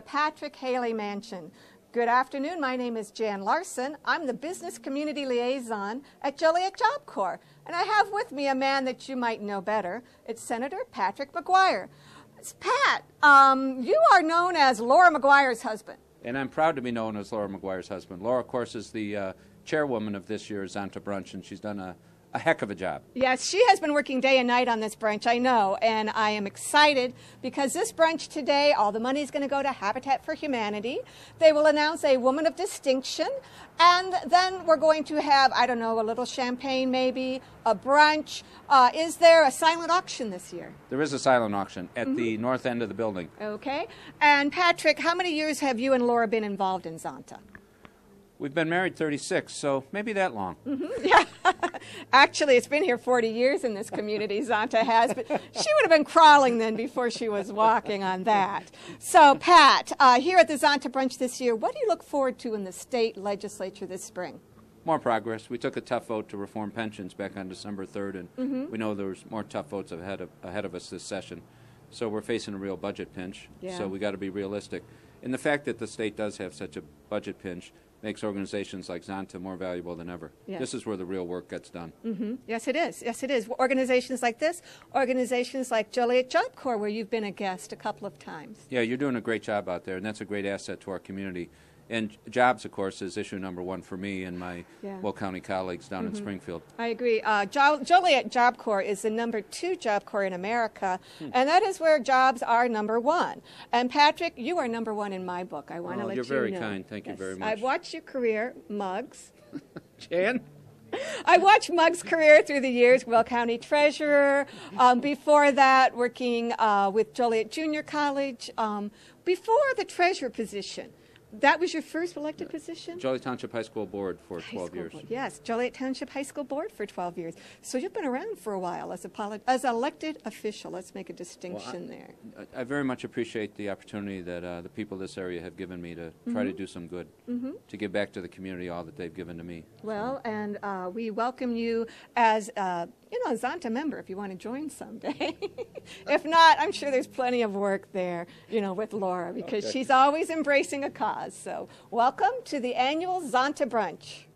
Patrick Haley Mansion. Good afternoon. My name is Jan Larson. I'm the Business Community Liaison at Joliet Job Corps. And I have with me a man that you might know better. It's Senator Patrick McGuire. Pat, you are known as Laura McGuire's husband. And I'm proud to be known as Laura McGuire's husband. Laura, of course, is the chairwoman of this year's Zonta Brunch, and she's done a heck of a job. Yes, she has been working day and night on this brunch, I know, and I am excited because this brunch today, all the money is going to go to Habitat for Humanity. They will announce a woman of distinction, and then we're going to have, I don't know, a little champagne maybe, a brunch. Is there a silent auction this year? There is a silent auction at the north end of the building. Okay. And Patrick, how many years have you and Laura been involved in Zonta? We've been married 36, so maybe that long. Yeah. Actually, it's been here 40 years in this community, Zonta has, but she would have been crawling then before she was walking on that. So, Pat, here at the Zonta Brunch this year, what do you look forward to in the state legislature this spring? More progress. We took a tough vote to reform pensions back on December 3rd, and we know there's more tough votes ahead of us this session. So we're facing a real budget pinch, so we got to be realistic. And the fact that the state does have such a budget pinch makes organizations like Zonta more valuable than ever. Yes. This is where the real work gets done. Yes, it is. Yes, it is. Organizations like this, organizations like Joliet Job Corps, where you've been a guest a couple of times. Yeah, you're doing a great job out there, and that's a great asset to our community. And jobs, of course, is issue number one for me and my Will County colleagues down in Springfield. I agree. Joliet Job Corps is the #2 job corps in America, and that is where jobs are #1. And Patrick, you are #1 in my book. I want to let you know. You're very kind. Thank you very much. I've watched your career, Muggs. Jan? I watched Muggs' career through the years, Will County Treasurer, before that working with Joliet Junior College, before the treasurer position. That was your first elected position? Joliet Township High School Board for 12 years. Yes, Joliet Township High School Board for 12 years. So you've been around for a while as an elected official. Let's make a distinction there. I very much appreciate the opportunity that the people of this area have given me to try to do some good, to give back to the community all that they've given to me. Well, and we welcome you as a Zonta member if you want to join someday. If not, I'm sure there's plenty of work there, with Laura, because she's always embracing a cause. So welcome to the annual Zonta Brunch.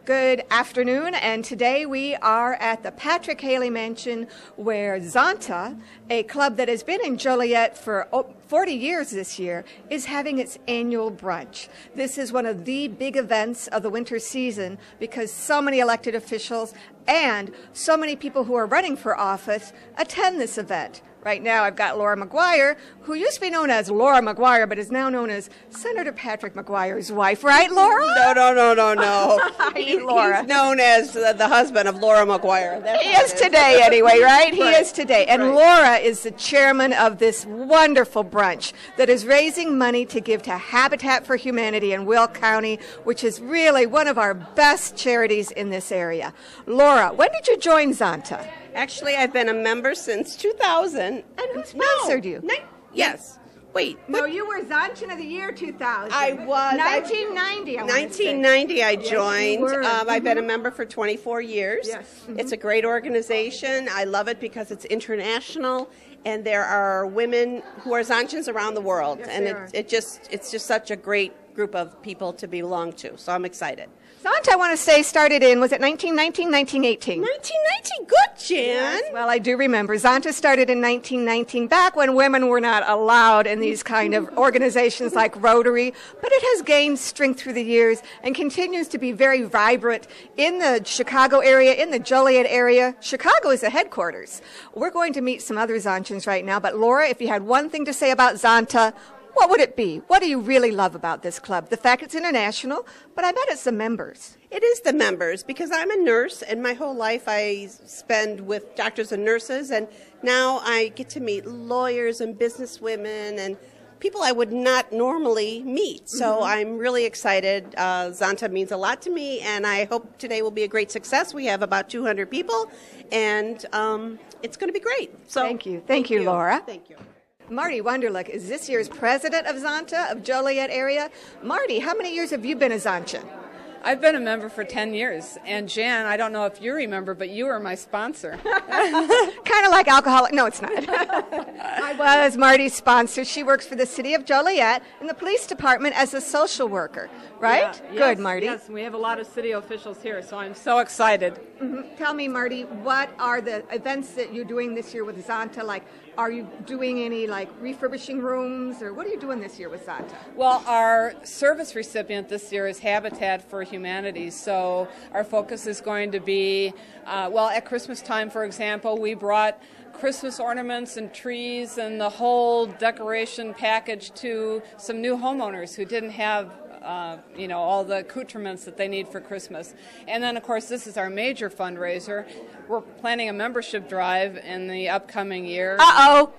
Good afternoon, and today we are at the Patrick Haley Mansion, where Zonta, a club that has been in Joliet for 40 years this year, is having its annual brunch. This is one of the big events of the winter season because so many elected officials and so many people who are running for office attend this event. Right now, I've got Laura McGuire, who used to be known as Laura McGuire, but is now known as Senator Patrick McGuire's wife. Right, Laura? No. He's Laura. He's known as the husband of Laura McGuire. He is today, anyway, right? He is today. And Laura is the chairman of this wonderful brunch that is raising money to give to Habitat for Humanity in Will County, which is really one of our best charities in this area. Laura, when did you join Zonta? Actually, I've been a member since 2000. And who sponsored you? Yes. Wait. No, you were Zonchan of the Year 2000. I was. 1990. 1990 I joined. Yes, I've been a member for 24 years. Yes. It's a great organization. I love it because it's international, and there are women who are Zonchans around the world. Yes, and it's just such a great group of people to belong to. So I'm excited. Zonta, I want to say, started in, was it 1919, 1918? 1919, good, Jan. Yes, well, I do remember. Zonta started in 1919, back when women were not allowed in these kind of organizations like Rotary, but it has gained strength through the years and continues to be very vibrant in the Chicago area, in the Joliet area. Chicago is the headquarters. We're going to meet some other Zonchans right now, but Laura, if you had one thing to say about Zonta, what would it be? What do you really love about this club? The fact it's international, but I bet it's the members. It is the members, because I'm a nurse, and my whole life I spend with doctors and nurses, and now I get to meet lawyers and businesswomen and people I would not normally meet. So I'm really excited. Zonta means a lot to me, and I hope today will be a great success. We have about 200 people, and it's going to be great. So Thank you, Laura. Thank you. Marty Wunderlich is this year's president of Zonta of Joliet area. Marty, how many years have you been a Zonchan? I've been a member for 10 years. And Jan, I don't know if you remember, but you were my sponsor. Kind of like alcoholic. No, it's not. I was Marty's sponsor. She works for the city of Joliet in the police department as a social worker, right? Yeah, Good, yes, Marty. Yes, we have a lot of city officials here, so I'm so excited. Mm-hmm. Tell me, Marty, what are the events that you're doing this year with Zonta? Like, are you doing any, like, refurbishing rooms, or what are you doing this year with Zonta? Well, our service recipient this year is Habitat for Humanity, so our focus is going to be, at Christmas time, for example, we brought Christmas ornaments and trees and the whole decoration package to some new homeowners who didn't have all the accoutrements that they need for Christmas. And then, of course, this is our major fundraiser. We're planning a membership drive in the upcoming year. Uh-oh.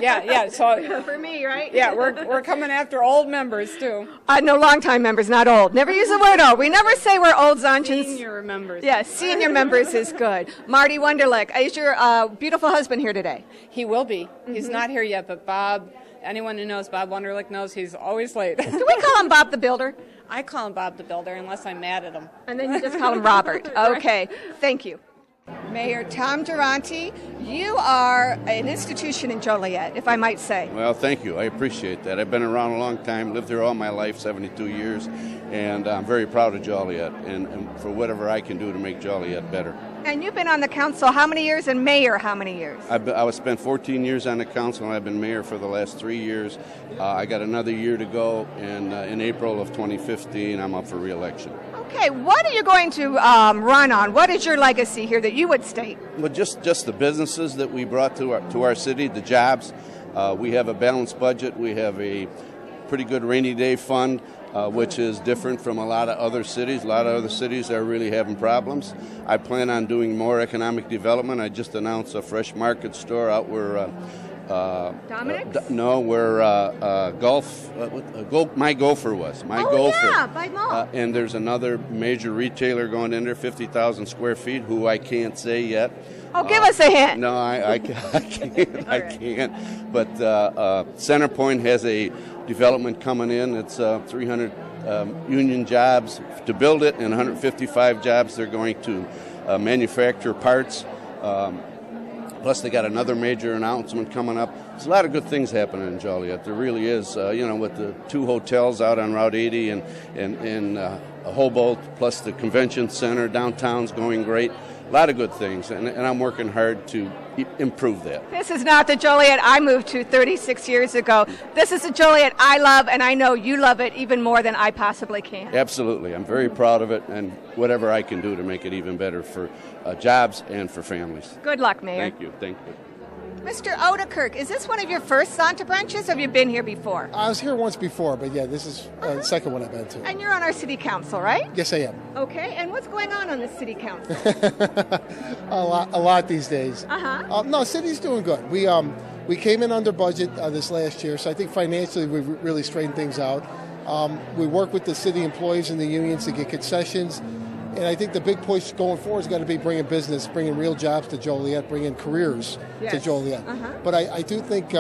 Yeah. So for me, right? Yeah, we're coming after old members, too. No, long-time members, not old. Never use the word old. We never say we're old Zonchans. Senior members. Yeah, senior members is good. Marty Wunderlich, is your beautiful husband here today? He will be. Mm-hmm. He's not here yet, but Bob... Anyone who knows Bob Wunderlich knows he's always late. Do we call him Bob the Builder? I call him Bob the Builder unless I'm mad at him. And then you just call him Robert. Okay, thank you. Mayor Tom Durante, you are an institution in Joliet, if I might say. Well, thank you. I appreciate that. I've been around a long time, lived here all my life, 72 years, and I'm very proud of Joliet and for whatever I can do to make Joliet better. And you've been on the council how many years, and mayor how many years? I was spent 14 years on the council, and I've been mayor for the last 3 years. I got another year to go, and in April of 2015, I'm up for re-election. Okay, what are you going to run on? What is your legacy here that you would state? Well, just the businesses that we brought to our city, the jobs. We have a balanced budget. We have a pretty good rainy day fund, which is different from a lot of other cities. A lot of other cities are really having problems. I plan on doing more economic development. I just announced a fresh market store out where Dominic's? No, where My Gopher was. My Gopher. Yeah, by Mall. And there's another major retailer going in there, 50,000 square feet, who I can't say yet. Oh, give us a hint. No, I can't. I can't. But Centerpoint has a development coming in. It's 300 union jobs to build it, and 155 jobs they're going to manufacture parts. Plus, they got another major announcement coming up. There's a lot of good things happening in Joliet. There really is. With the 2 hotels out on Route 80 and Hobolt, plus the convention center downtown's going great. A lot of good things, and I'm working hard to improve that. This is not the Joliet I moved to 36 years ago. This is the Joliet I love, and I know you love it even more than I possibly can. Absolutely. I'm very proud of it, and whatever I can do to make it even better for jobs and for families. Good luck, Mayor. Thank you. Thank you. Mr. Odekirk, is this one of your first Zonta branches, or have you been here before? I was here once before, but yeah, this is the second one I've been to. And you're on our city council, right? Yes, I am. Okay, and what's going on the city council? A lot these days. Uh-huh. No, city's doing good. We came in under budget this last year, so I think financially we've really straightened things out. We work with the city employees and the unions to get concessions. And I think the big push going forward has got to be bringing business, bringing real jobs to Joliet, bringing careers to Joliet. Uh-huh. But I do think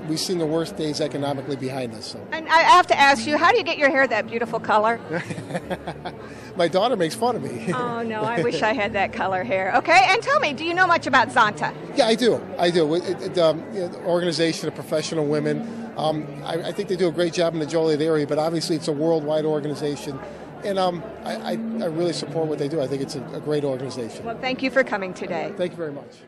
we've seen the worst days economically behind us. So. And I have to ask you, how do you get your hair that beautiful color? My daughter makes fun of me. Oh, no, I wish I had that color hair. Okay, and tell me, do you know much about Zonta? Yeah, I do. The organization of professional women, I think they do a great job in the Joliet area, but obviously it's a worldwide organization. And I really support what they do. I think it's a great organization. Well, thank you for coming today. Thank you very much.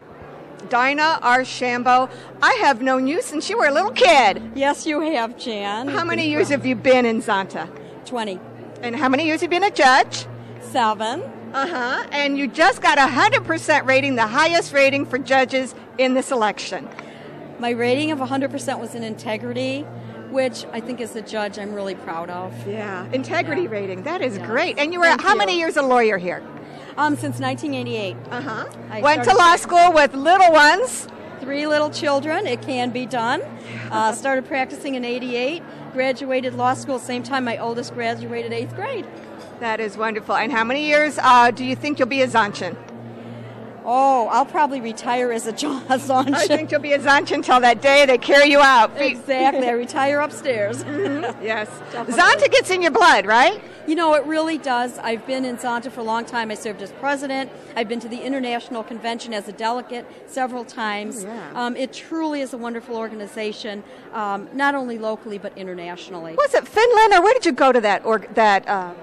Dinah Archambault, I have known you since you were a little kid. Yes, you have, Jan. How many years have you been in Zonta? 20. And how many years have you been a judge? 7. Uh-huh. And you just got 100% rating, the highest rating for judges in this election. My rating of 100% was in integrity, which I think as a judge I'm really proud of. Yeah, integrity rating. That is great. And you were how many years a lawyer here? Since 1988. Uh-huh. Went to law school with little ones. 3 little children. It can be done. Started practicing in 88. Graduated law school same time my oldest graduated 8th grade. That is wonderful. And how many years do you think you'll be a Zonchan? Oh, I'll probably retire as a Zonchan. I think you'll be a Zonchan until that day they carry you out. Exactly. I retire upstairs. Mm-hmm. Yes. Zonta gets in your blood, right? You know, it really does. I've been in Zonta for a long time. I served as president. I've been to the International Convention as a delegate several times. Oh, yeah. It truly is a wonderful organization, not only locally but internationally. Was it Finland, or where did you go to that?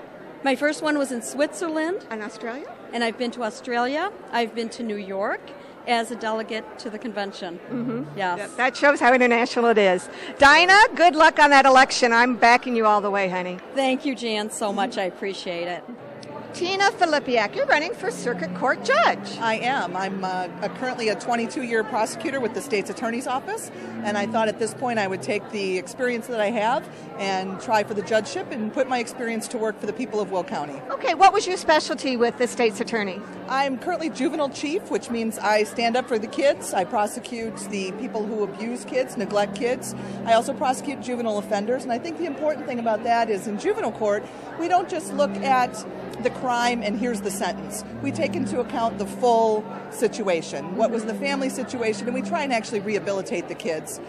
My first one was in Switzerland. In Australia? And I've been to Australia. I've been to New York as a delegate to the convention. Mm-hmm. Yes. That shows how international it is. Dinah, good luck on that election. I'm backing you all the way, honey. Thank you, Jan, so much. I appreciate it. Tina Filipiak, you're running for Circuit Court Judge. I am. I'm currently a 22-year prosecutor with the State's Attorney's Office, and I thought at this point I would take the experience that I have and try for the judgeship and put my experience to work for the people of Will County. Okay, what was your specialty with the State's Attorney? I'm currently juvenile chief, which means I stand up for the kids. I prosecute the people who abuse kids, neglect kids. I also prosecute juvenile offenders, and I think the important thing about that is in juvenile court, we don't just look at the crime and here's the sentence. We take into account the full situation. What was the family situation? And we try and actually rehabilitate the kids.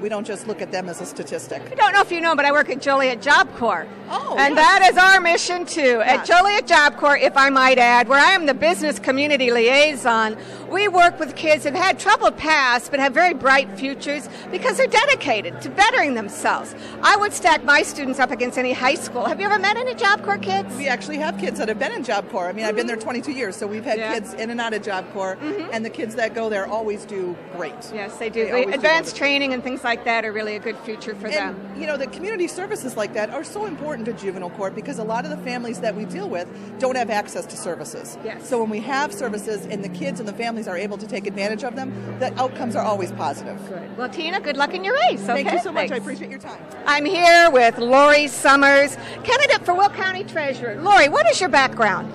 We don't just look at them as a statistic. I don't know if you know, but I work at Joliet Job Corps. Oh, and yes. that is our mission, too. Yes. At Joliet Job Corps, if I might add, where I am the business community liaison, we work with kids that had troubled pasts but have very bright futures because they're dedicated to bettering themselves. I would stack my students up against any high school. Have you ever met any Job Corps kids? We actually have kids that have been in Job Corps. I mean, I've been there 22 years, so we've had kids in and out of Job Corps, and the kids that go there always do great. Yes, they do. They always do Advanced wonderful. training and things like that are really a good future for them. And, you know, the community services like that are so important to juvenile court because a lot of the families that we deal with don't have access to services. Yes. So when we have services and the kids and the families are able to take advantage of them, the outcomes are always positive. Good. Well, Tina, good luck in your race. Okay? Thank you so much. Thanks. I appreciate your time. I'm here with Lori Summers, candidate for Will County Treasurer. Lori, what is your background?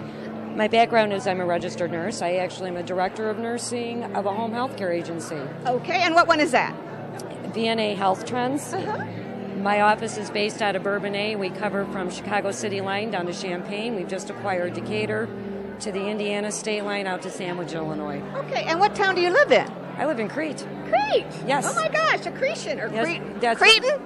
My background is I'm a registered nurse. I actually am a director of nursing of a home health care agency. Okay, and what one is that? VNA Health Trends. Uh-huh. My office is based out of Bourbonnais. We cover from Chicago City line down to Champaign. We've just acquired Decatur to the Indiana state line out to Sandwich, Illinois. Okay, and what town do you live in? I live in Crete. Crete? Yes. Oh my gosh, a Cretan or Yes, Crete? that's- Cretan?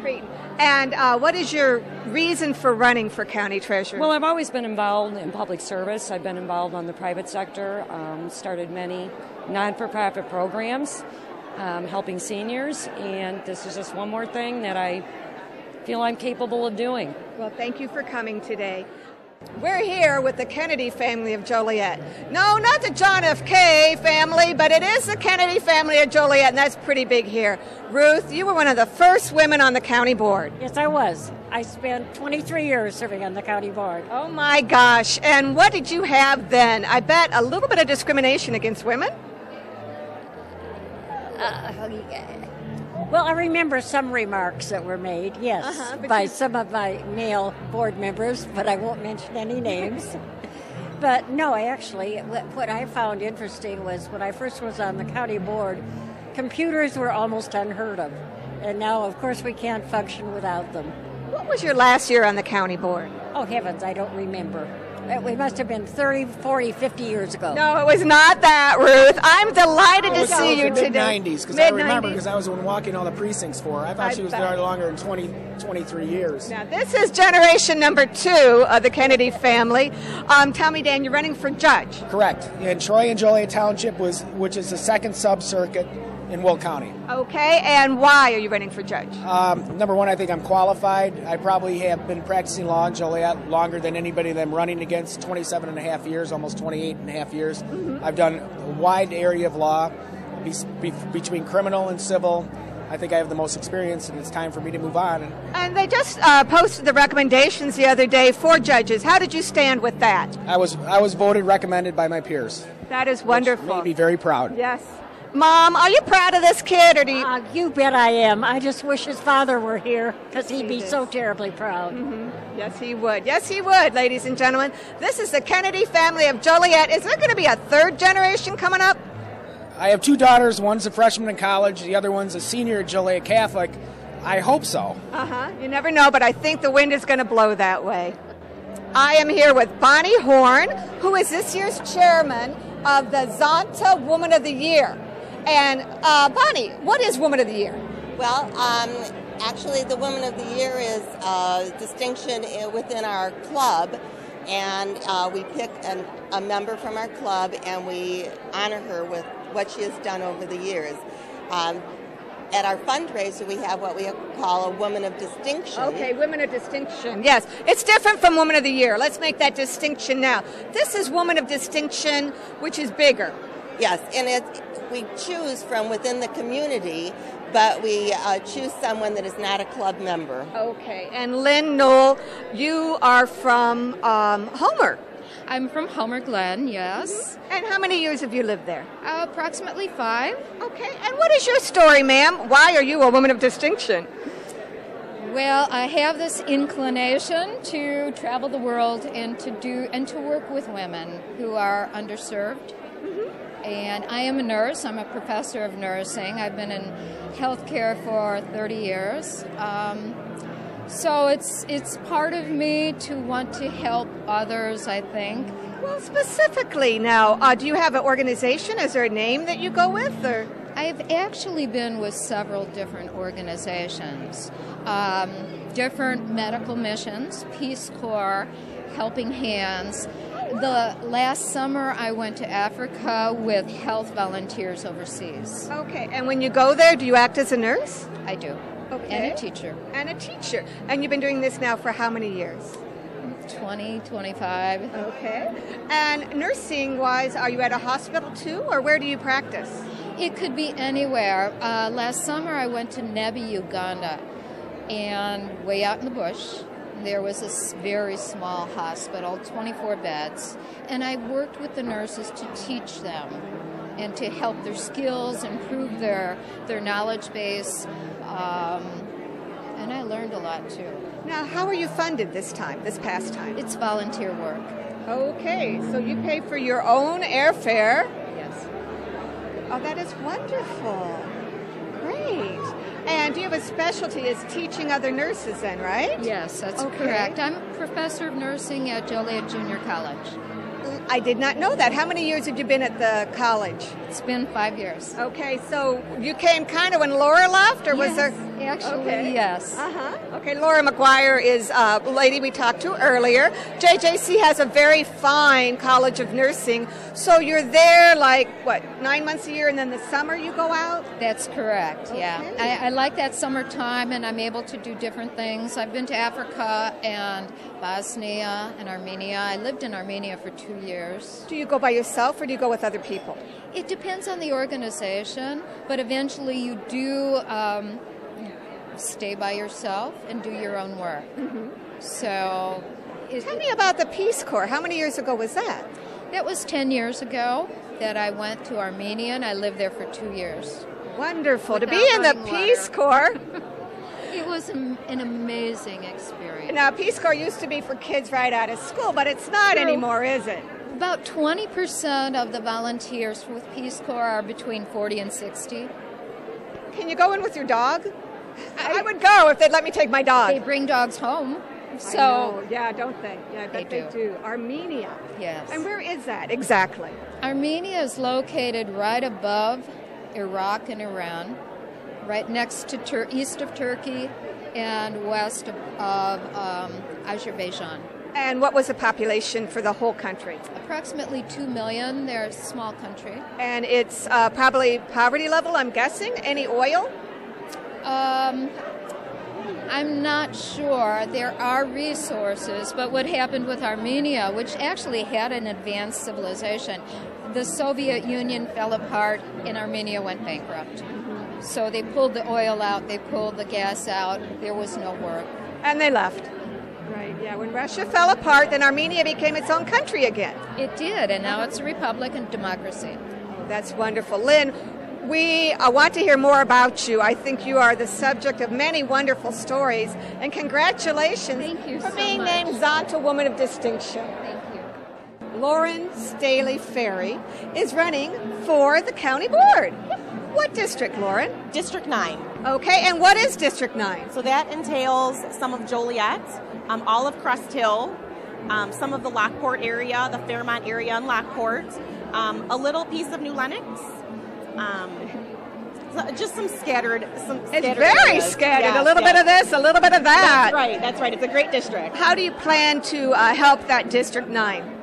Cretan. And what is your reason for running for county treasurer? Well, I've always been involved in public service. I've been involved on the private sector, started many non-for-profit programs, helping seniors, and this is just one more thing that I feel I'm capable of doing. Well, thank you for coming today. We're here with the Kennedy family of Joliet. No, not the John F. K. family, but it is the Kennedy family of Joliet, and that's pretty big here. Ruth, you were one of the first women on the county board. Yes, I was. I spent 23 years serving on the county board. Oh my gosh, and what did you have then? I bet a little bit of discrimination against women? Well, I remember some remarks that were made, yes, by some of my male board members, but I won't mention any names. But no, what I found interesting was when I first was on the county board, computers were almost unheard of. And now, of course, we can't function without them. What was your last year on the county board? Oh, heavens, I don't remember. It must have been 30, 40, 50 years ago. No, it was not that, Ruth. I'm delighted to see you today. Mid-90s, because I remember, because I was walking all the precincts for her. I thought she was there longer than 23 years. Now, this is generation number 2 of the Kennedy family. Tell me, Dan, you're running for judge. Correct. In Troy and Joliet Township, which is the second sub-circuit in Will County. Okay, and why are you running for judge? Number one, I think I'm qualified. I probably have been practicing law in Joliet longer than anybody that I'm running against, 27 and a half years, almost 28 and a half years. I've done a wide area of law between criminal and civil. I think I have the most experience, and it's time for me to move on. And they just posted the recommendations the other day for judges. How did you stand with that? I was voted recommended by my peers. That is wonderful. Which made me very proud. Yes. Mom, are you proud of this kid, or do you? You bet I am. I just wish his father were here, because he'd be so terribly proud. Yes, he would. Yes, he would, ladies and gentlemen. This is the Kennedy family of Joliet. Is there going to be a third generation coming up? I have 2 daughters. One's a freshman in college. The other one's a senior at Joliet Catholic. I hope so. You never know, but I think the wind is going to blow that way. I am here with Bonnie Horn, who is this year's chairman of the Zonta Woman of the Year. And Bonnie, what is Woman of the Year? Well, Actually, the Woman of the Year is a distinction within our club, and we pick a member from our club and we honor her with what she has done over the years. At our fundraiser, we have what we call a Woman of Distinction. Okay, Women of Distinction. Yes, it's different from Woman of the Year. Let's make that distinction now. This is Woman of Distinction, which is bigger. Yes, and we choose from within the community, but we choose someone that is not a club member. Okay, and Lynn Knoll, you are from Homer. I'm from Homer Glen, yes. Mm-hmm. And how many years have you lived there? Approximately 5. Okay, and what is your story, ma'am? Why are you a woman of distinction? Well, I have this inclination to travel the world and to work with women who are underserved. Mm-hmm. And I am a nurse. I'm a professor of nursing. I've been in healthcare for 30 years. So it's part of me to want to help others, I think. Well, specifically now, do you have an organization? Is there a name that you go with? Or? I've actually been with several different organizations, different medical missions, Peace Corps, Helping Hands. The last summer I went to Africa with health volunteers overseas. Okay, and when you go there, do you act as a nurse? I do. Okay. And a teacher. And a teacher. And you've been doing this now for how many years? 20, 25. Okay. And nursing-wise, are you at a hospital too, or where do you practice? It could be anywhere. Last summer I went to Nebi, Uganda, and way out in the bush, there was a very small hospital, 24 beds, and I worked with the nurses to teach them and to help their skills, improve their knowledge base, and I learned a lot too. Now, how are you funded this past time? It's volunteer work. Okay, so you pay for your own airfare. Yes. Oh, that is wonderful. Great. And you have a specialty as teaching other nurses then, right? Yes, that's correct. I'm a professor of nursing at Joliet Junior College. I did not know that. How many years have you been at the college? It's been 5 years. Okay, so you came kind of when Laura left, or was there? Actually, yes. Okay, Laura McGuire is a lady we talked to earlier. JJC has a very fine College of Nursing, so you're there 9 months a year, and then the summer you go out? That's correct, yeah. I like that summertime, and I'm able to do different things. I've been to Africa and Bosnia and Armenia. I lived in Armenia for 2 years. Do you go by yourself, or do you go with other people? It depends on the organization, but eventually you do stay by yourself and do your own work. Mm-hmm. So, tell me about the Peace Corps. How many years ago was that? That was 10 years ago that I went to Armenia, and I lived there for 2 years. Wonderful. To be in the Peace Corps. It was an amazing experience. Now, Peace Corps used to be for kids right out of school, but it's not anymore, is it? About 20% of the volunteers with Peace Corps are between 40 and 60. Can you go in with your dog? I would go if they'd let me take my dog. They bring dogs home. So I know. Yeah, don't they? Yeah, I bet they do. Armenia. Yes. And where is that exactly? Armenia is located right above Iraq and Iran, right next to east of Turkey and west of Azerbaijan. And what was the population for the whole country? Approximately 2 million. They're a small country. And it's probably poverty level, I'm guessing? Any oil? I'm not sure. There are resources, but what happened with Armenia, which actually had an advanced civilization, the Soviet Union fell apart and Armenia went bankrupt. Mm-hmm. So they pulled the oil out, they pulled the gas out, there was no work. And they left. Right, yeah. When Russia fell apart, then Armenia became its own country again. It did, and now it's a republic and democracy. Oh, that's wonderful. Lynn, we want to hear more about you. I think you are the subject of many wonderful stories, and congratulations for being named Zonta Woman of Distinction. Thank you. Lauren Staley Ferry is running for the county board. What district, Lauren? District 9. Okay, and what is District 9? So that entails some of Joliet, all of Crest Hill, some of the Lockport area, the Fairmont area and Lockport, a little piece of New Lenox. Just some scattered. It's very scattered. Yes, a little bit of this, a little bit of that. That's right. It's a great district. How do you plan to help that District 9?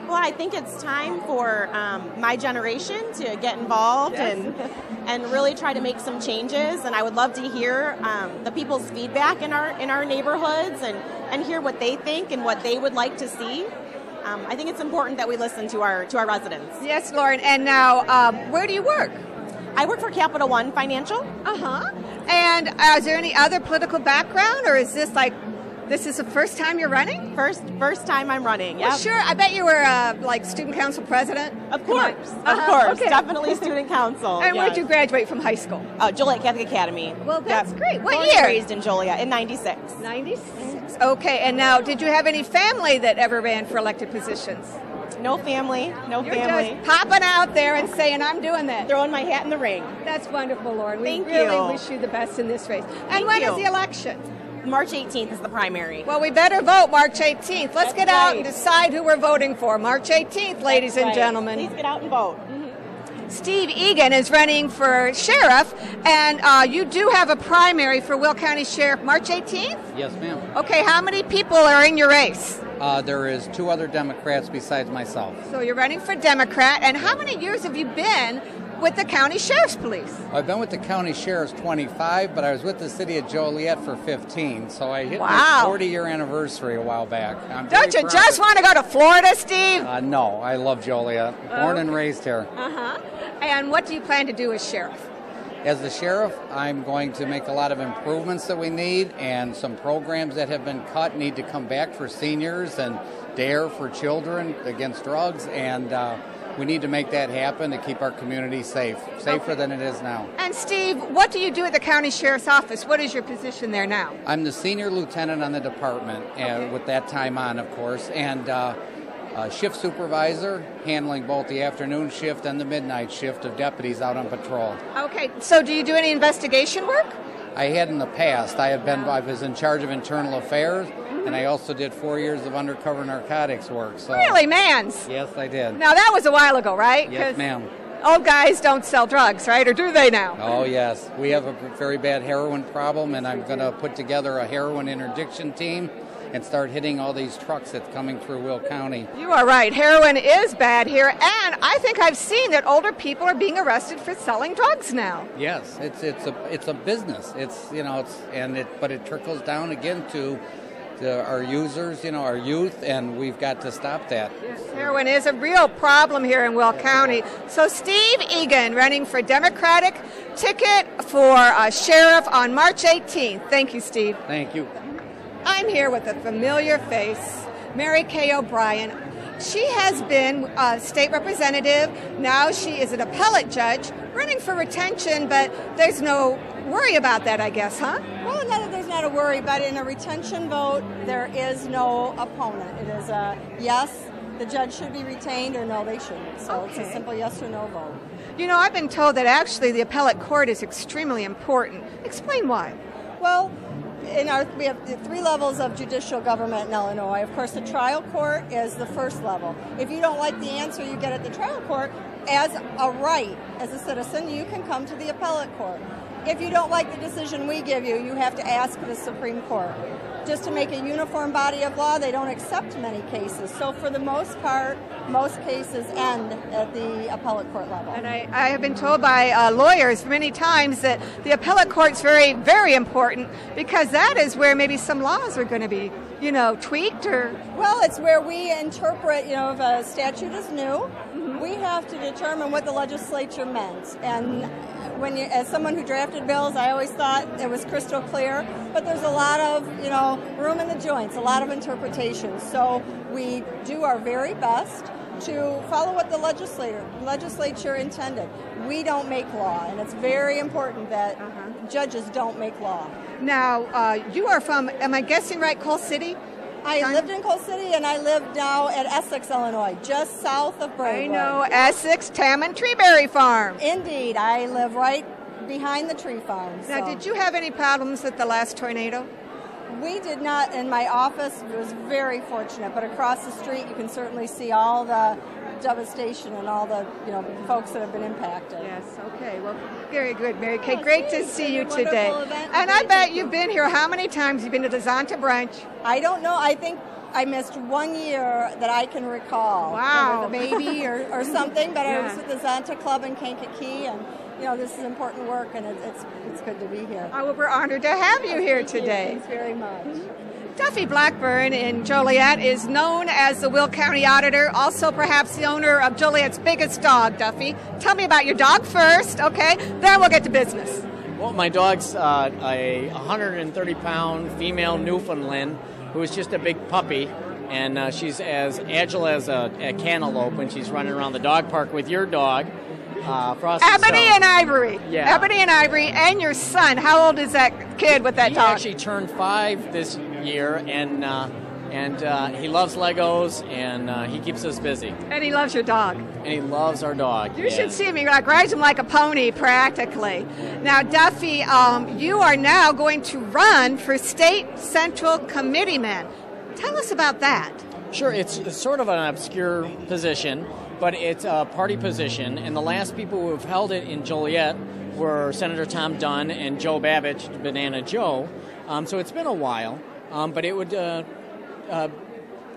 Well, I think it's time for my generation to get involved and really try to make some changes. And I would love to hear the people's feedback in our neighborhoods and hear what they think and what they would like to see. I think it's important that we listen to our residents. Yes, Lauren. And now, where do you work? I work for Capital One Financial. And is there any other political background, or is this this is the first time you're running? First time I'm running. Yeah. Well, sure. I bet you were student council president. Of course. Of course. Okay. Definitely student council. And where did you graduate from high school? Joliet Catholic Academy. Well, that's great. What Born year? And raised in Joliet in 96. 96. Okay. And now, did you have any family that ever ran for elected positions? No family. You're just popping out there and saying, I'm doing that. Throwing my hat in the ring. That's wonderful, Lauren. Thank we really you. wish you the best in this race. And when is the election? March 18th is the primary. Well, we better vote March 18th. Let's get out and decide who we're voting for. March 18th, ladies and gentlemen. Please get out and vote. Steve Egan is running for sheriff, and you do have a primary for Will County Sheriff March 18th? Yes, ma'am. Okay, how many people are in your race? There is 2 other Democrats besides myself. So you're running for Democrat, and how many years have you been with the County Sheriff's Police? I've been with the County Sheriff's 25, but I was with the city of Joliet for 15, so I hit my 40-year anniversary a while back. Don't you just want to go to Florida, Steve? No, I love Joliet. Born and raised here. And what do you plan to do as sheriff? As the sheriff, I'm going to make a lot of improvements that we need, and some programs that have been cut need to come back for seniors and DARE for children against drugs, and we need to make that happen to keep our community safer than it is now. And Steve, what do you do at the County Sheriff's Office? What is your position there now? I'm the senior lieutenant on the department, with that time on, of course, and shift supervisor, handling both the afternoon shift and the midnight shift of deputies out on patrol. Okay, so do you do any investigation work? I had in the past. I was in charge of internal affairs, and I also did 4 years of undercover narcotics work. So. Really, Mans? Yes, I did. Now, that was a while ago, right? Yes, ma'am. Old guys don't sell drugs, right? Or do they now? Oh, yes. We have a very bad heroin problem, and I'm going to put together a heroin interdiction team and start hitting all these trucks that's coming through Will County. You are right. Heroin is bad here, and I think I've seen that older people are being arrested for selling drugs now. Yes, it's a business. But it trickles down again to our users, our youth, and we've got to stop that. Yes, heroin is a real problem here in Will County. So Steve Egan running for Democratic ticket for sheriff on March 18th. Thank you, Steve. Thank you. I'm here with a familiar face, Mary Kay O'Brien. She has been a state representative. Now she is an appellate judge running for retention, but there's no worry about that, I guess, huh? Well, there's not a worry, but in a retention vote, there is no opponent. It is a yes, the judge should be retained, or no, they shouldn't. So It's a simple yes or no vote. You know, I've been told that actually the appellate court is extremely important. Explain why. Well, we have 3 levels of judicial government in Illinois. Of course, the trial court is the first level. If you don't like the answer you get at the trial court, as a right, as a citizen, you can come to the appellate court. If you don't like the decision we give you, you have to ask the Supreme Court. Just to make a uniform body of law, they don't accept many cases. So for the most part, most cases end at the appellate court level. And I have been told by lawyers many times that the appellate court's very, very important, because that is where maybe some laws are going to be, tweaked or... Well, it's where we interpret, if a statute is new, we have to determine what the legislature meant. And as someone who drafted bills, I always thought it was crystal clear, but there's a lot of, room in the joints, a lot of interpretations. So we do our very best to follow what the legislature intended. We don't make law, and it's very important that judges don't make law. Now, you are from, am I guessing right, Coal City? I lived in Coal City, and I live now at Essex, Illinois, just south of Braidwood. I know, Essex, Tammany, Treeberry Farm. Indeed, I live right behind the tree farm. Now, did you have any problems with the last tornado? We did not, in my office, it was very fortunate, but across the street you can certainly see all the devastation and all the folks that have been impacted. Yes, okay. Well, very good, Mary Kay. Great to see you today. Event. And I bet you've been here. How many times have you been to the Zonta brunch? I don't know. I think I missed 1 year that I can recall. Wow. With a baby or something, but I was with the Zonta Club in Kankakee, and this is important work, and it's good to be here. Oh, well, we're honored to have you here today. Thanks very much. Duffy Blackburn in Joliet is known as the Will County Auditor, also perhaps the owner of Joliet's biggest dog, Duffy. Tell me about your dog first, okay? Then we'll get to business. Well, my dog's a 130-pound female Newfoundland who is just a big puppy, and she's as agile as a cantaloupe when she's running around the dog park with your dog. Ebony and Ivory. Yeah. Ebony and Ivory, and your son. How old is that kid with that dog? He actually turned 5 this year, and he loves Legos, and he keeps us busy. And he loves your dog. And he loves our dog. You should see me. I rides him like a pony, practically. Now, Duffy, you are now going to run for State Central Committeeman. Tell us about that. Sure, it's sort of an obscure position, but it's a party position, and the last people who have held it in Joliet were Senator Tom Dunn and Joe Babich, Banana Joe. So it's been a while, but it would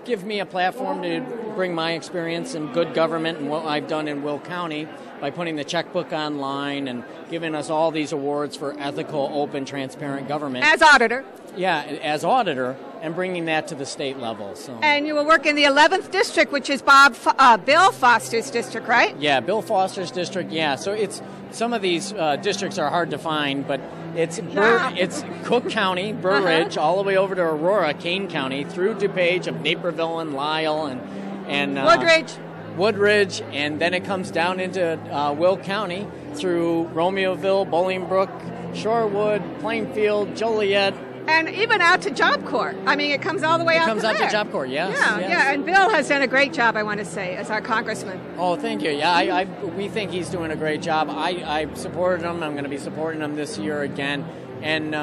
give me a platform to bring my experience in good government and what I've done in Will County by putting the checkbook online and giving us all these awards for ethical, open, transparent government. As auditor. Yeah, as auditor, and bringing that to the state level. So. And you will work in the 11th district, which is Bill Foster's district, right? Yeah, Bill Foster's district, yeah. So it's some of these districts are hard to find, but it's Cook County, Burr Ridge, all the way over to Aurora, Kane County, through DuPage of Naperville and Lyle and Woodridge, and then it comes down into Will County through Romeoville, Bolingbrook, Shorewood, Plainfield, Joliet. And even out to Job Corps. I mean, it comes all the way out to there. It comes out to Job Corps, yes. Yeah, and Bill has done a great job, I want to say, as our congressman. Oh, thank you. Yeah, we think he's doing a great job. I supported him. I'm going to be supporting him this year again. And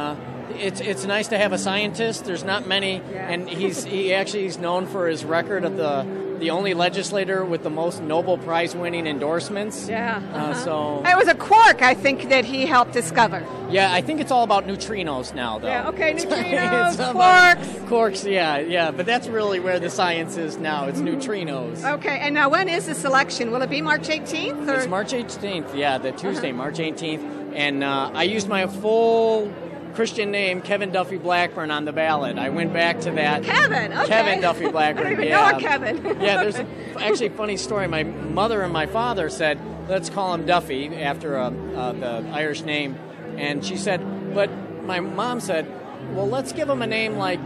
it's nice to have a scientist. There's not many, and he's known for his record of the only legislator with the most Nobel Prize winning endorsements. Yeah. So it was a quark, I think, that he helped discover. Yeah, I think it's all about neutrinos now, though. Yeah. Okay, neutrinos, quarks. Quarks. Yeah. But that's really where the science is now. It's neutrinos. Okay. And now, when is this election? Will it be March 18th? Or? It's March 18th. Yeah, the Tuesday, March 18th. And I used my full Christian name, Kevin Duffy Blackburn, on the ballot. I went back to that. Kevin, okay. Kevin Duffy Blackburn. I don't even know a Kevin. Yeah, there's actually a funny story. My mother and my father said, let's call him Duffy, after the Irish name. And she said, but my mom said, well, let's give him a name like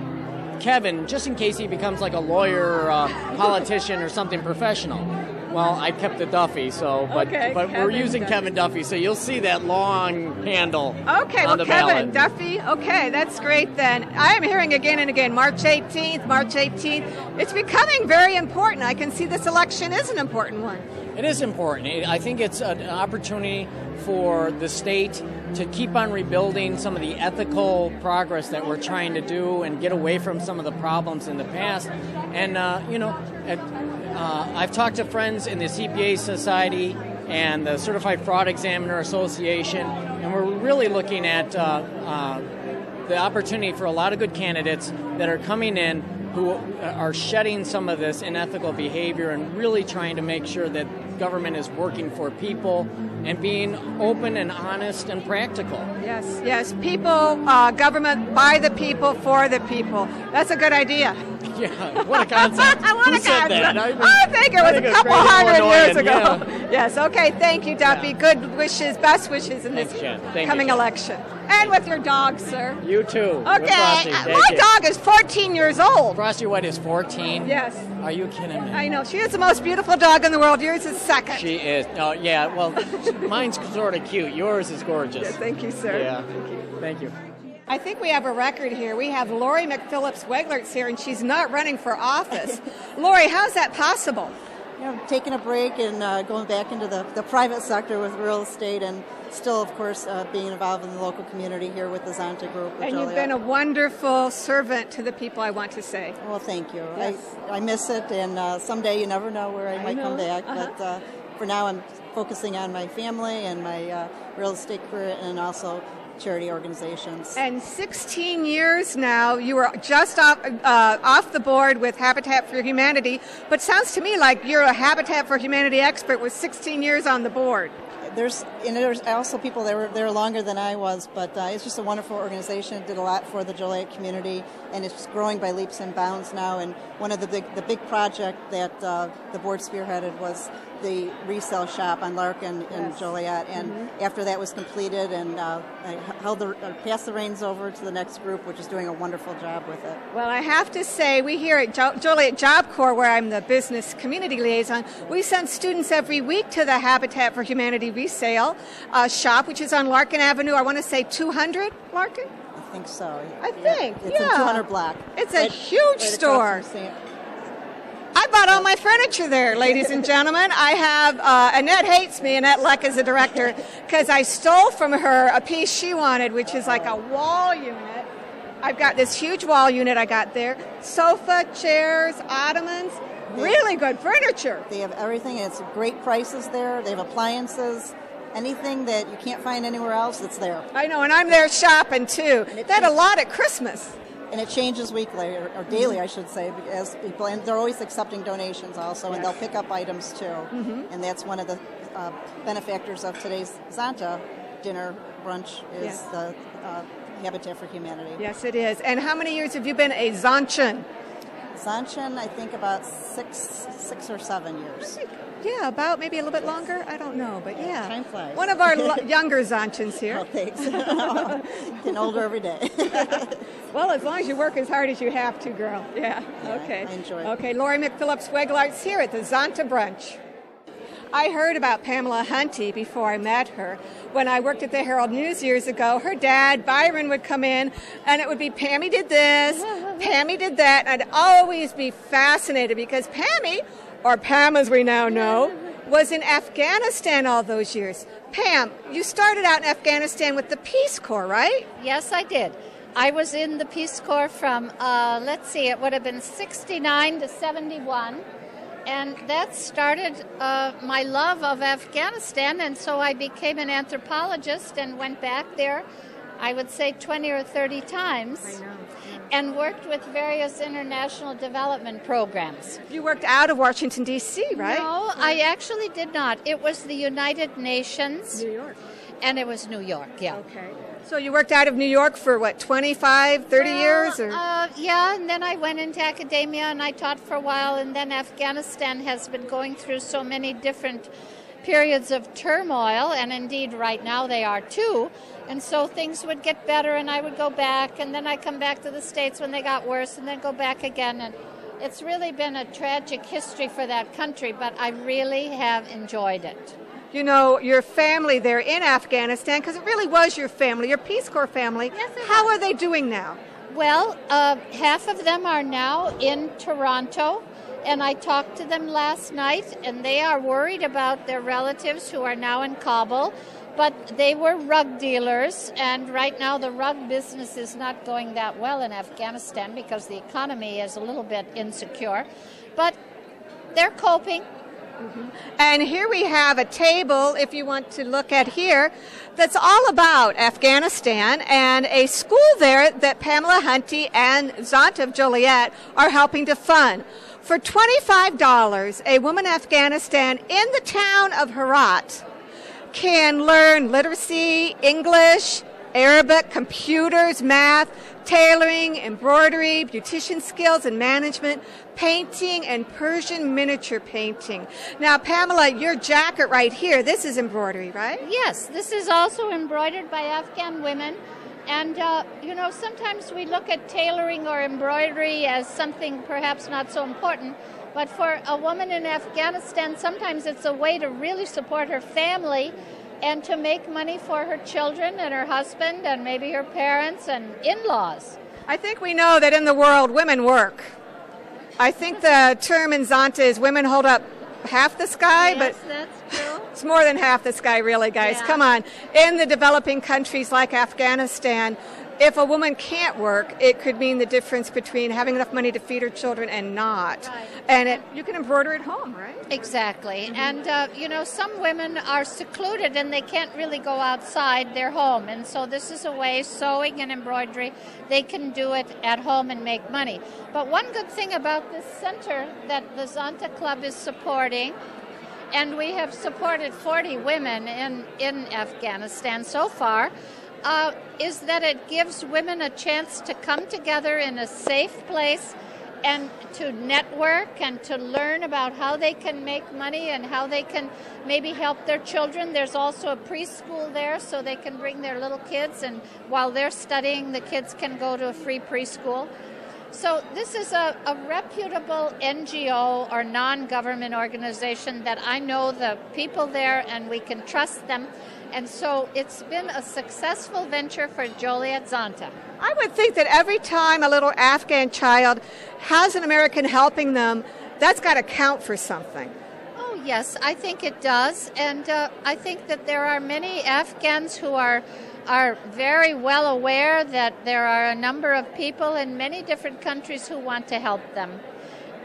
Kevin, just in case he becomes like a lawyer or a politician or something professional. Well, I kept the Duffy, but we're using Kevin Duffy, so you'll see that long handle on the Kevin ballot. Duffy, okay, that's great then. I am hearing again and again, March 18th. It's becoming very important. I can see this election is an important one. It is important. I think it's an opportunity for the state to keep on rebuilding some of the ethical progress that we're trying to do and get away from some of the problems in the past. And, I've talked to friends in the CPA Society and the Certified Fraud Examiner Association, and we're really looking at the opportunity for a lot of good candidates that are coming in who are shedding some of this unethical behavior and really trying to make sure that government is working for people and being open and honest and practical. Yes. People, government by the people, for the people. That's a good idea. Yeah, what a concept. Who said that? I think it was a couple hundred years ago. Yeah. Yes, okay, thank you, Duffy. Yeah. Good wishes, best wishes in this coming election. And with your dog, sir. You too. Okay, my dog is 14 years old. Frosty White is 14? Yes. Are you kidding me? I know. She is the most beautiful dog in the world. Yours is second. She is. Oh, yeah, well, mine's sort of cute. Yours is gorgeous. Yeah, thank you, sir. Yeah. Thank you. I think we have a record here. We have Lori McPhillips-Weglert's here, and she's not running for office. Lori, how's that possible? taking a break and going back into the private sector with real estate, and still, of course, being involved in the local community here with the Zonta group. And you've been a wonderful servant to the people, I want to say. Well, thank you. Yes. I miss it, and someday you never know where I might come back. But for now, I'm focusing on my family and my real estate career, and also charity organizations. And 16 years now, you were just off the board with Habitat for Humanity, but sounds to me like you're a Habitat for Humanity expert with 16 years on the board. There's also people that were there longer than I was, but it's just a wonderful organization. It did a lot for the Joliet community, and it's growing by leaps and bounds now. And one of the big project that the board spearheaded was the resale shop on Larson in Joliet. And after that was completed, and I passed the reins over to the next group, which is doing a wonderful job with it. Well, I have to say, we here at Joliet Job Corps, where I'm the business community liaison, we send students every week to the Habitat for Humanity resale shop, which is on Larkin Avenue. I want to say 200, Larkin? I think so. I think, It's in 200 block. It's a huge store. I bought all my furniture there, ladies and gentlemen. I have, Annette hates me, Annette Leck is the director, because I stole from her a piece she wanted, which is like a wall unit. I've got this huge wall unit I got there. Sofa, chairs, ottomans, really good furniture. They have everything, and it's great prices there. They have appliances. Anything that you can't find anywhere else, it's there. I know, and I'm there shopping too. They had a lot at Christmas. And it changes weekly, or daily, I should say, as people, and they're always accepting donations also, and they'll pick up items too. And that's one of the benefactors of today's Zonta dinner brunch is the Habitat for Humanity. Yes, it is. And how many years have you been a Zontian? Zontian, I think about six or 7 years. Yeah, about maybe a little bit longer. I don't know, but yeah. Time flies. One of our younger Zontians here. Oh, thanks. Getting older every day. Well, as long as you work as hard as you have to, girl. Yeah, okay. I enjoy it. Okay, Lori McPhillips-Wegelart's here at the Zonta Brunch. I heard about Pamela Hunty before I met her. When I worked at the Herald News years ago, her dad, Byron, would come in, and it would be, Pammy did this, Pammy did that, and I'd always be fascinated because Pammy, or Pam as we now know, was in Afghanistan all those years. Pam, you started out in Afghanistan with the Peace Corps, right? Yes, I did. I was in the Peace Corps from, it would have been 69 to 71. And that started my love of Afghanistan, and so I became an anthropologist and went back there, I would say 20 or 30 times. I know. And worked with various international development programs. You worked out of Washington, D.C., right? No, I actually did not. It was the United Nations. New York. And it was New York, yeah. Okay. So you worked out of New York for, 25, 30 years? Or? Yeah, and then I went into academia and I taught for a while, and then Afghanistan has been going through so many different periods of turmoil, and indeed right now they are too. And so things would get better and I would go back, and then I'd come back to the States when they got worse and then go back again. And it's really been a tragic history for that country, but I really have enjoyed it. You know, your family there in Afghanistan, because it really was your family, your Peace Corps family. Yes, how are they doing now? Well, half of them are now in Toronto, and I talked to them last night, and they are worried about their relatives who are now in Kabul. But they were rug dealers, and right now the rug business is not going that well in Afghanistan because the economy is a little bit insecure. But they're coping. Mm-hmm. And here we have a table, if you want to look at here, that's all about Afghanistan and a school there that Pamela Hunty and Zonta of Joliet are helping to fund. For $25, a woman in Afghanistan in the town of Herat can learn literacy, English, Arabic, computers, math, tailoring, embroidery, beautician skills and management, painting, and Persian miniature painting. Now, Pamela, your jacket right here, this is embroidery, right? Yes, this is also embroidered by Afghan women. And, sometimes we look at tailoring or embroidery as something perhaps not so important. But for a woman in Afghanistan, sometimes it's a way to really support her family and to make money for her children and her husband and maybe her parents and in-laws. I think we know that in the world, women work. I think the term in Zonta is women hold up half the sky, Yes, but that's true. it's more than half the sky, really, guys. Yeah. Come on. In the developing countries like Afghanistan, if a woman can't work, it could mean the difference between having enough money to feed her children and not. Right. And you can embroider at home, right? Exactly. And, some women are secluded and they can't really go outside their home. And so this is a way, sewing and embroidery, they can do it at home and make money. But one good thing about this center that the Zonta Club is supporting, and we have supported 40 women in Afghanistan so far, is that it gives women a chance to come together in a safe place and to network and to learn about how they can make money and how they can maybe help their children. There's also a preschool there, so they can bring their little kids, and while they're studying, the kids can go to a free preschool. So this is a reputable NGO or non-government organization that I know the people there and we can trust them. And so it's been a successful venture for Joliet Zonta. I would think that every time a little Afghan child has an American helping them, that's got to count for something. Oh, yes, I think it does. And I think that there are many Afghans who are very well aware that there are a number of people in many different countries who want to help them.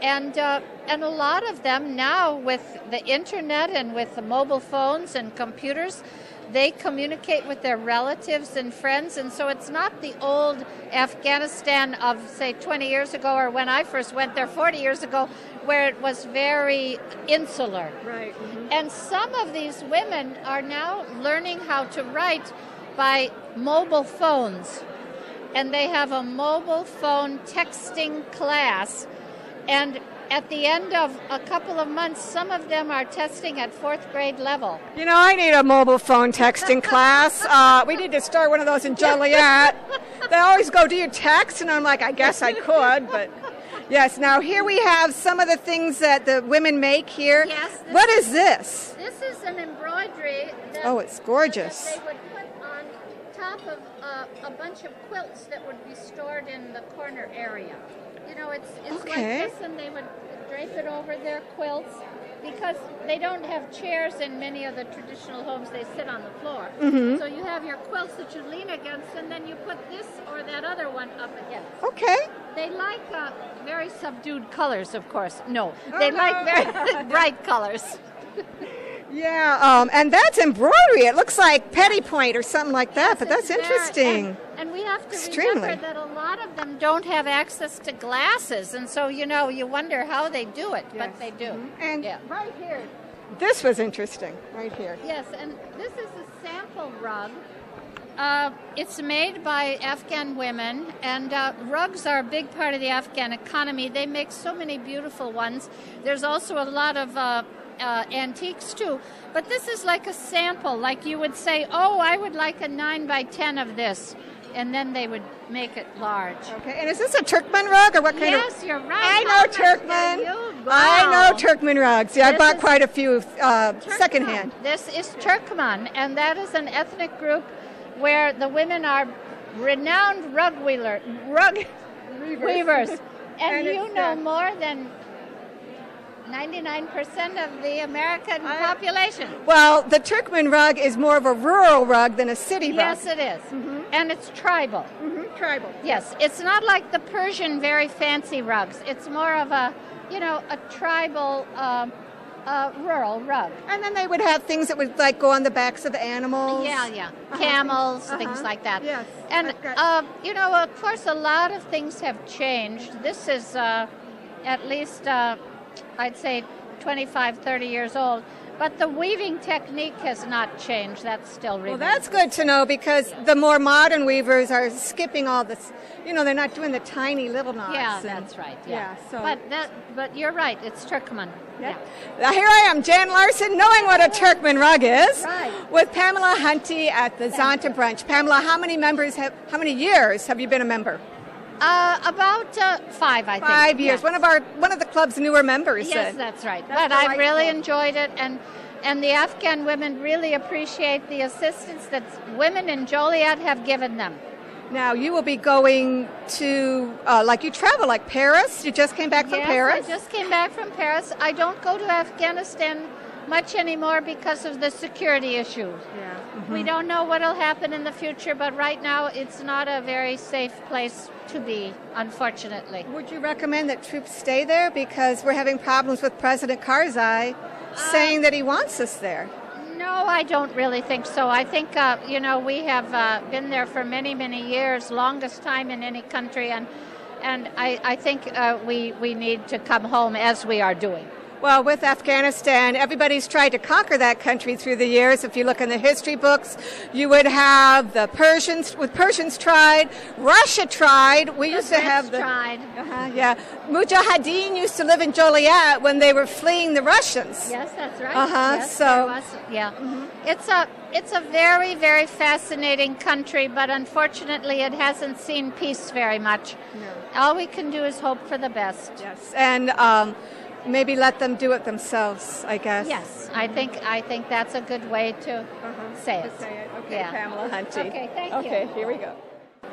And a lot of them now, with the internet and with the mobile phones and computers, they communicate with their relatives and friends. And so it's not the old Afghanistan of, say, 20 years ago, or when I first went there 40 years ago, where it was very insular. Right. Mm-hmm. And some of these women are now learning how to write by mobile phones. And they have a mobile phone texting class. And at the end of a couple of months, some of them are testing at 4th grade level. You know, I need a mobile phone texting class. We need to start one of those in Joliet. They always go, do you text? And I'm like, I guess I could, but... Yes, now here we have some of the things that the women make here. Yes. What is this? This is an embroidery. Oh, it's gorgeous. That they would put on top of a bunch of quilts that would be stored in the corner area. You know, it's okay. Like this, and they would drape it over their quilts because they don't have chairs in many of the traditional homes. They sit on the floor. Mm-hmm. So you have your quilts that you lean against, and then you put this or that other one up against. Okay. They like very subdued colors, of course. No, they like very bright colors. Yeah, and that's embroidery. It looks like petty point or something like that, yes, but that's interesting. And we have to remember that a lot of them don't have access to glasses, and so, you wonder how they do it, yes. But they do. Mm-hmm. And right here. This was interesting, right here. Yes, and this is a sample rug. It's made by Afghan women, and rugs are a big part of the Afghan economy. They make so many beautiful ones. There's also a lot of antiques too, but this is like a sample. Like you would say, oh, I would like a 9 by 10 of this, and then they would make it large. Okay, and is this a Turkmen rug or what kind of? Yes, you're right. I know Turkmen. I know Turkmen rugs. Yeah, I bought quite a few secondhand. This is Turkmen, and that is an ethnic group where the women are renowned rug weavers. And you know more than 99% of the American population. Well, the Turkmen rug is more of a rural rug than a city rug. Yes, it is. Mm-hmm. And it's tribal. Mm-hmm. Tribal. Yes, it's not like the Persian very fancy rugs. It's more of a tribal rural rug. And then they would have things that would like go on the backs of animals. Yeah. Camels, things like that. Yes. And, of course, a lot of things have changed. This is at least... I'd say 25, 30 years old. But the weaving technique has not changed. That's still remains. Well, that's good to know because the more modern weavers are skipping all this. They're not doing the tiny little knots. Yeah, that's right. Yeah. So. But you're right. It's Turkmen. Yeah. Now here I am, Jan Larson, knowing what a Turkmen rug is, with Pamela Hunty at the Zonta brunch. Pamela, how many years have you been a member? About 5, I think. 5 years. Yes. One of the club's newer members. Yes, that's right. But I really enjoyed it, and the Afghan women really appreciate the assistance that women in Joliet have given them. Now, you will be going to, you travel, like Paris? You just came back from Paris? I just came back from Paris. I don't go to Afghanistan much anymore because of the security issues. Yeah. Mm-hmm. We don't know what will happen in the future, but right now it's not a very safe place to be, unfortunately. Would you recommend that troops stay there? Because we're having problems with President Karzai saying that he wants us there. No, I don't really think so. I think, we have been there for many, many years, longest time in any country, and I think we need to come home as we are doing. Well, with Afghanistan, everybody's tried to conquer that country through the years. If you look in the history books, you would have the Persians tried, Russia tried. We used to have the tried. Mujahideen used to live in Joliet when they were fleeing the Russians. Yes, that's right. Yes, It's a very, very fascinating country, but unfortunately, it hasn't seen peace very much. No. All we can do is hope for the best. Yes, and maybe let them do it themselves, I guess. Yes, I think that's a good way to say it. Okay, Pamela Hunty. Okay, thank you. Okay, here we go.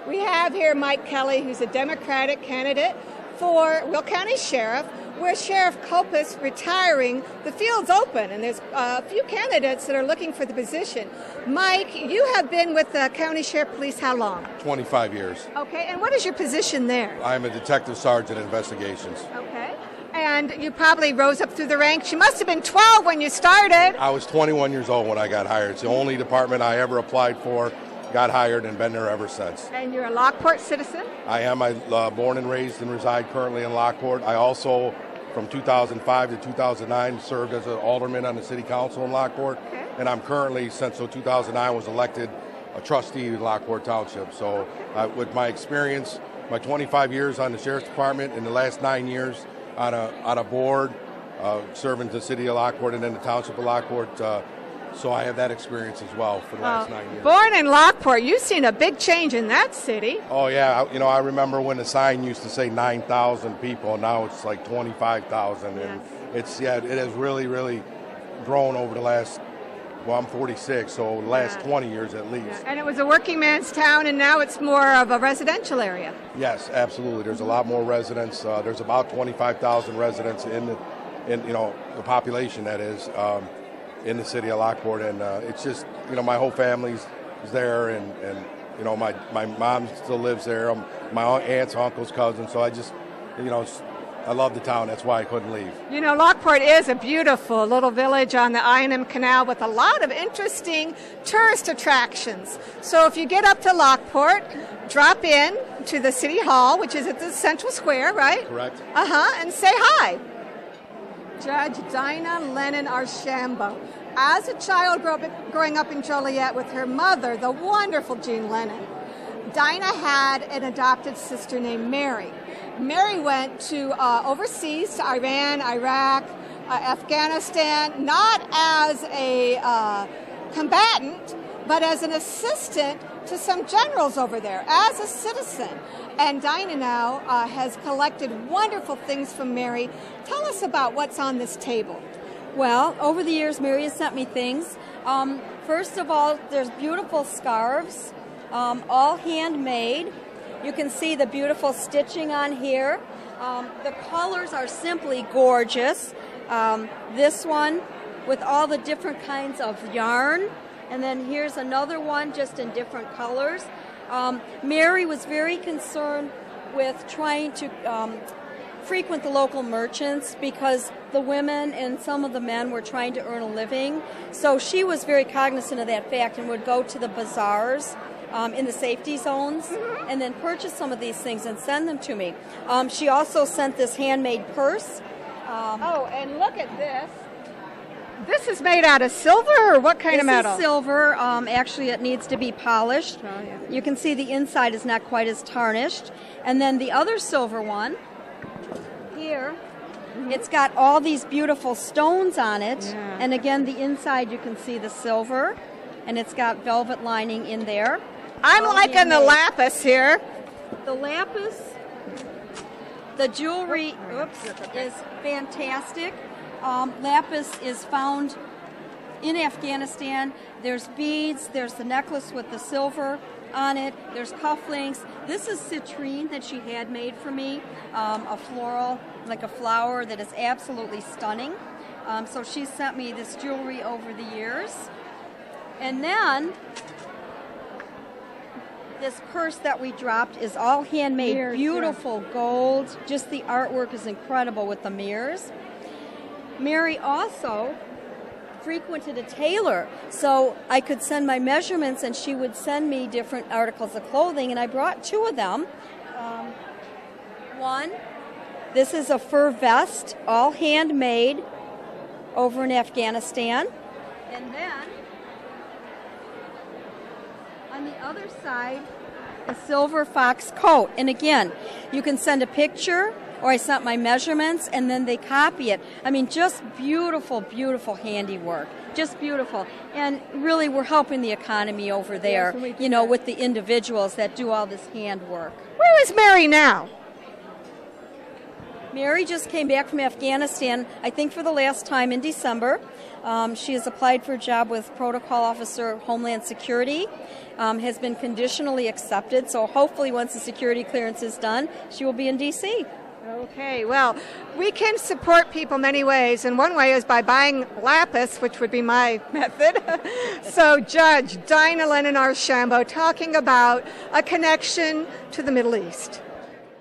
We have here Mike Kelly, who's a Democratic candidate for Will County Sheriff. Where Sheriff Kopus retiring, the field's open, and there's a few candidates that are looking for the position. Mike, you have been with the County Sheriff Police how long? 25 years. Okay, and what is your position there? I'm a detective sergeant in investigations. Okay. And you probably rose up through the ranks. You must have been 12 when you started. I was 21 years old when I got hired. It's the only department I ever applied for, got hired, and been there ever since. And you're a Lockport citizen? I am. I born and raised and reside currently in Lockport. I also, from 2005 to 2009, served as an alderman on the city council in Lockport. Okay. And I'm currently, since 2009, was elected a trustee in Lockport Township. So with my experience, my 25 years on the Sheriff's Department, in the last 9 years, on a board, serving the city of Lockport and then the township of Lockport. So I have that experience as well for the last 9 years. Born in Lockport, you've seen a big change in that city. Oh, yeah. I remember when the sign used to say 9,000 people. Now it's like 25,000. And it has really, really grown over the last, I'm 46, so the last 20 years at least. Yeah. And it was a working man's town, and now it's more of a residential area. Yes, absolutely. There's a lot more residents. There's about 25,000 residents in the population that is in the city of Lockport, and it's just my whole family's there, and my mom still lives there. My aunts, uncles, cousins. So I just I love the town. That's why I couldn't leave. Lockport is a beautiful little village on the I&M Canal with a lot of interesting tourist attractions. So if you get up to Lockport, drop in to the City Hall, which is at the Central Square, right? Correct. And say hi. Judge Dinah Lennon Archambault. As a child growing up in Joliet with her mother, the wonderful Jean Lennon, Dinah had an adopted sister named Mary. Mary went to overseas to Iran, Iraq, Afghanistan, not as a combatant, but as an assistant to some generals over there, as a citizen. And Dinah now has collected wonderful things from Mary. Tell us about what's on this table. Well, over the years, Mary has sent me things. First of all, there's beautiful scarves, all handmade. You can see the beautiful stitching on here. The colors are simply gorgeous. This one with all the different kinds of yarn. And then here's another one just in different colors. Mary was very concerned with trying to frequent the local merchants because the women and some of the men were trying to earn a living. So she was very cognizant of that fact and would go to the bazaars in the safety zones and then purchase some of these things and send them to me. She also sent this handmade purse. And look at this. This is made out of silver, or what kind of metal? This is silver. Actually, it needs to be polished. Oh, yeah. You can see the inside is not quite as tarnished. And then the other silver one, here, it's got all these beautiful stones on it. Yeah. And again, the inside you can see the silver, and it's got velvet lining in there. I'm liking the lapis here. The lapis, the jewelry, is fantastic. Lapis is found in Afghanistan. There's beads, there's the necklace with the silver, on it. There's cufflinks. This is citrine that she had made for me, a floral, like a flower that is absolutely stunning. So she sent me this jewelry over the years. And then this purse that we dropped is all handmade, mirrors, beautiful gold. Just the artwork is incredible with the mirrors. Mary also frequented a tailor, so I could send my measurements and she would send me different articles of clothing, and I brought two of them. One, this is a fur vest, all handmade over in Afghanistan. And then on the other side, a silver fox coat. And again, you can send a picture, or I sent my measurements, and then they copy it. I mean, just beautiful, beautiful handiwork. Just beautiful. And really, we're helping the economy over there, you know, with the individuals that do all this handwork. Where is Mary now? Mary just came back from Afghanistan, I think for the last time in December. She has applied for a job with Protocol Officer Homeland Security, has been conditionally accepted, so hopefully once the security clearance is done, she will be in D.C. Okay, well, we can support people many ways, and one way is by buying lapis, which would be my method. So Judge Dinah Lennon Archambault talking about a connection to the Middle East.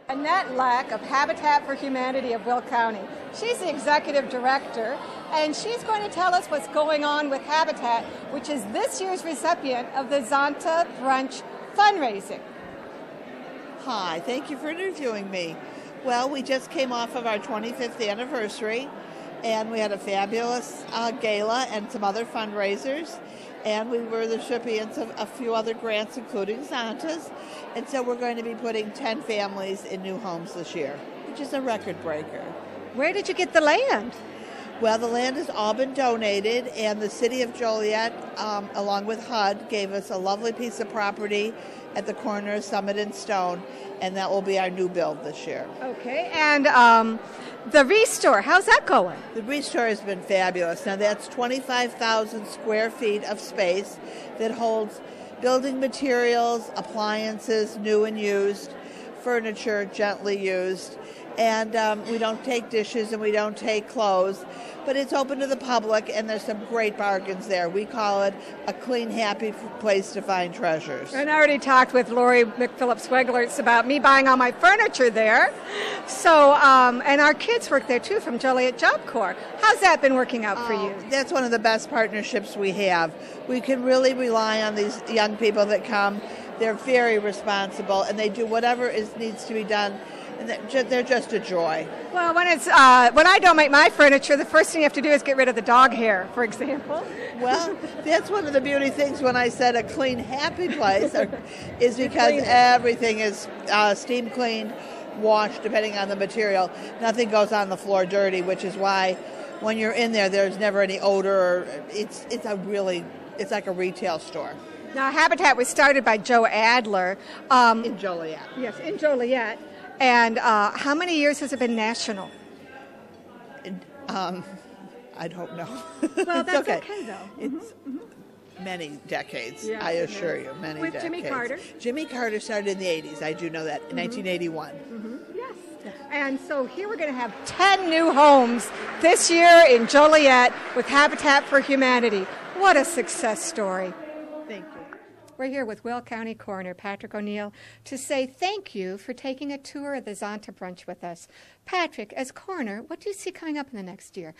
Annette Lack of Habitat for Humanity of Will County. She's the executive director, and she's going to tell us what's going on with Habitat, which is this year's recipient of the Zonta Brunch fundraising. Hi, thank you for interviewing me. Well, we just came off of our 25th anniversary, and we had a fabulous gala and some other fundraisers, and we were the recipients of a few other grants, including Zonta's, and so we're going to be putting 10 families in new homes this year, which is a record breaker. Where did you get the land? Well, the land has all been donated, and the city of Joliet, along with HUD, gave us a lovely piece of property at the corner of Summit and Stone, and that will be our new build this year. Okay, and the Restore, how's that going? The Restore has been fabulous. Now that's 25,000 square feet of space that holds building materials, appliances, new and used, furniture, gently used, and we don't take dishes and we don't take clothes, but it's open to the public and there's some great bargains there. We call it a clean, happy place to find treasures. And I already talked with Lori McPhillips-Weglertz about me buying all my furniture there. So, and our kids work there too from Joliet Job Corps. How's that been working out for you? That's one of the best partnerships we have. We can really rely on these young people that come. They're very responsible and they do whatever needs to be done. And they're just a joy. Well, when I donate my furniture, the first thing you have to do is get rid of the dog hair, for example. Well, that's one of the beauty things when I said a clean, happy place is because everything is steam cleaned, washed, depending on the material. Nothing goes on the floor dirty, which is why when you're in there, there's never any odor. It's like a retail store. Now, Habitat was started by Joe Adler. In Joliet. Yes, in Joliet. And how many years has it been national? I don't know. Well, that's okay though. It's many decades, yeah, I assure you, many with decades. Jimmy Carter? Jimmy Carter started in the 80s, I do know that, in 1981. Yes. And so here we're going to have 10 new homes this year in Joliet with Habitat for Humanity. What a success story. Thank you. We're here with Will County Coroner Patrick O'Neill to say thank you for taking a tour of the Zonta Brunch with us. Patrick, as coroner, what do you see coming up in the next year?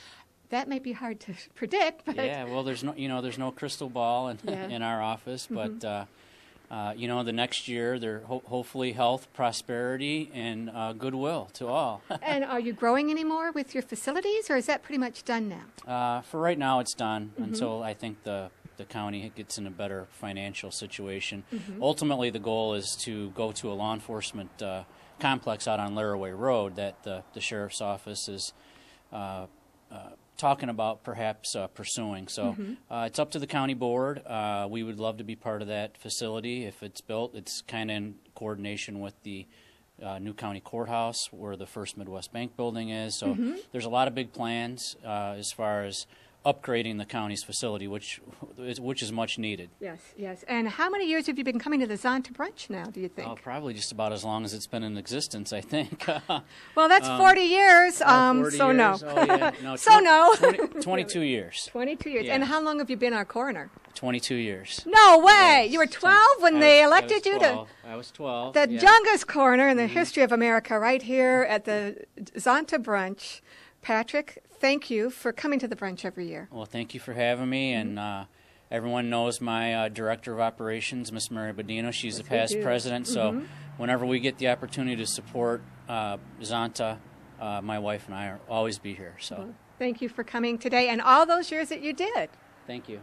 That may be hard to predict, but yeah, well, there's no crystal ball in our office, but the next year, hopefully health, prosperity, and goodwill to all. And are you growing any more with your facilities, or is that pretty much done now? For right now, it's done until I think the county gets in a better financial situation. Ultimately, the goal is to go to a law enforcement complex out on Laraway Road that the sheriff's office is talking about perhaps pursuing. So it's up to the county board. We would love to be part of that facility. If it's built, it's kind of in coordination with the new county courthouse where the First Midwest Bank building is. So there's a lot of big plans as far as upgrading the county's facility, which is much needed. Yes, yes. And how many years have you been coming to the Zonta brunch now, do you think? Oh, probably just about as long as it's been in existence, I think. Well, that's 40 years, 40 so years. no. Oh, yeah. No, So no. 22 years. 22 years. Yeah. And how long have you been our coroner? 22 years. No way! You were 12 when they elected you to I was 12. the yeah. youngest coroner in the history of America, right here at the Zonta brunch. Patrick, thank you for coming to the brunch every year. Well, thank you for having me, and everyone knows my director of operations, Miss Mary Bodino. She's the past president, so whenever we get the opportunity to support Zonta, my wife and I will always be here. So Thank you for coming today and all those years that you did. thank you.